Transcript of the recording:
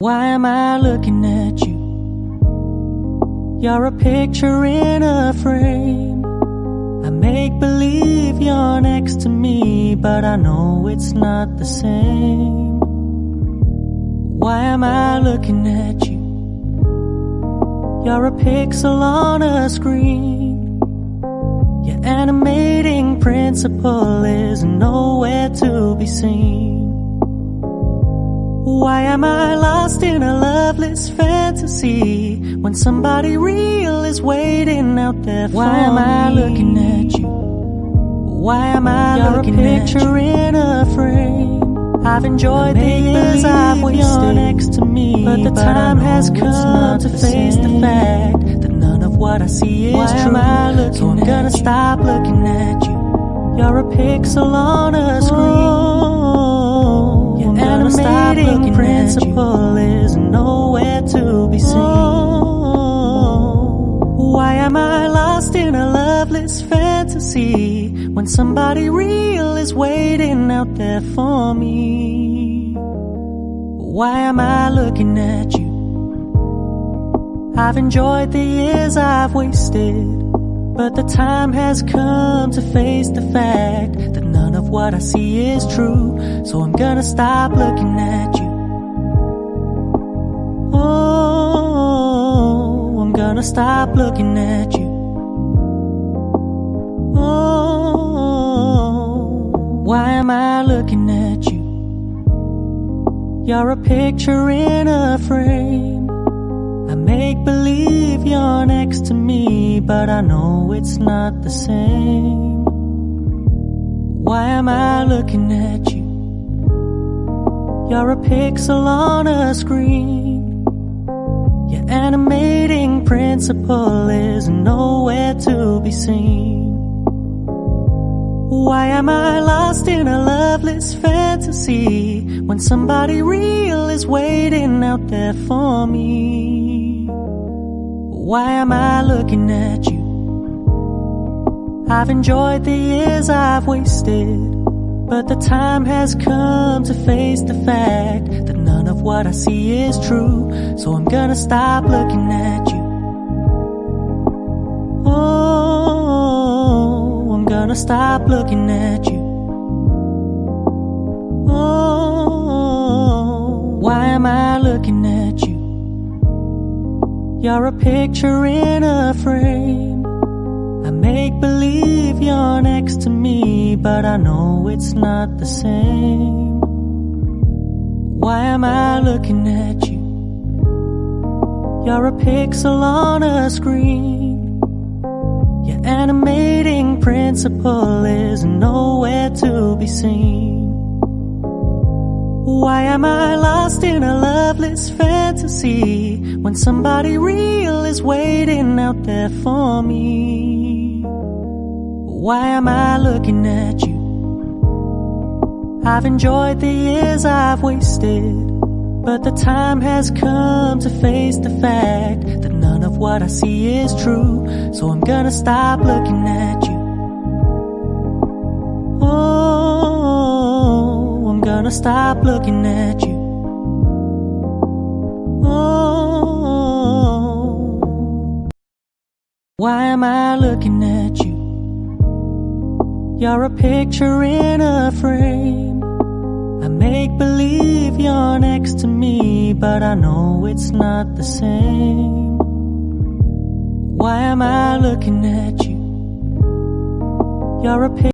Why am I looking at you? You're a picture in a frame. I make believe you're next to me, but I know it's not the same. Why am I looking at you? You're a pixel on a screen. Your animating principle is nowhere to be seen. Why am I lost in a loveless fantasy when somebody real is waiting out there for me? Why am I looking at you? Why am I looking at you? You're a picture in a frame. I've enjoyed the years I've wasted next to me, but the time has come to face the fact that none of what I see is true. Why am I looking at you? So I'm gonna stop looking at you. You're a pixel on a screen. Your animating principle is nowhere to be seen. Why am I lost in a loveless fantasy when somebody real is waiting out there for me? Why am I looking at you? I've enjoyed the years I've wasted, but the time has come to face the fact that none of what I see is true. So I'm gonna stop looking at you. Oh, I'm gonna stop looking at you. Oh, why am I looking at you? You're a picture in a frame. I make believe you're next to me, but I know it's not the same. Why am I looking at you? You're a pixel on a screen. Your animating principle is nowhere to be seen. Why am I lost in a loveless fantasy when somebody real is waiting out there for me? Why am I looking at you? I've enjoyed the years I've wasted, but the time has come to face the fact that none of what I see is true. So I'm gonna stop looking at you. Oh, I'm gonna stop looking at you. Oh, why am I looking at you? You're a picture in a frame. I make believe you're next to me, but I know it's not the same. Why am I looking at you? You're a pixel on a screen. Your animating principle is nowhere to be seen. Why am I lost in a loveless fantasy when somebody real is waiting out there for me? Why am I looking at you? I've enjoyed the years I've wasted, but the time has come to face the fact that none of what I see is true. So I'm gonna stop looking at you. Oh, I'm gonna stop looking at you. Oh, why am I looking at you? You're a picture in a frame. I make believe you're next to me, but I know it's not the same. Why am I looking at you? You're a picture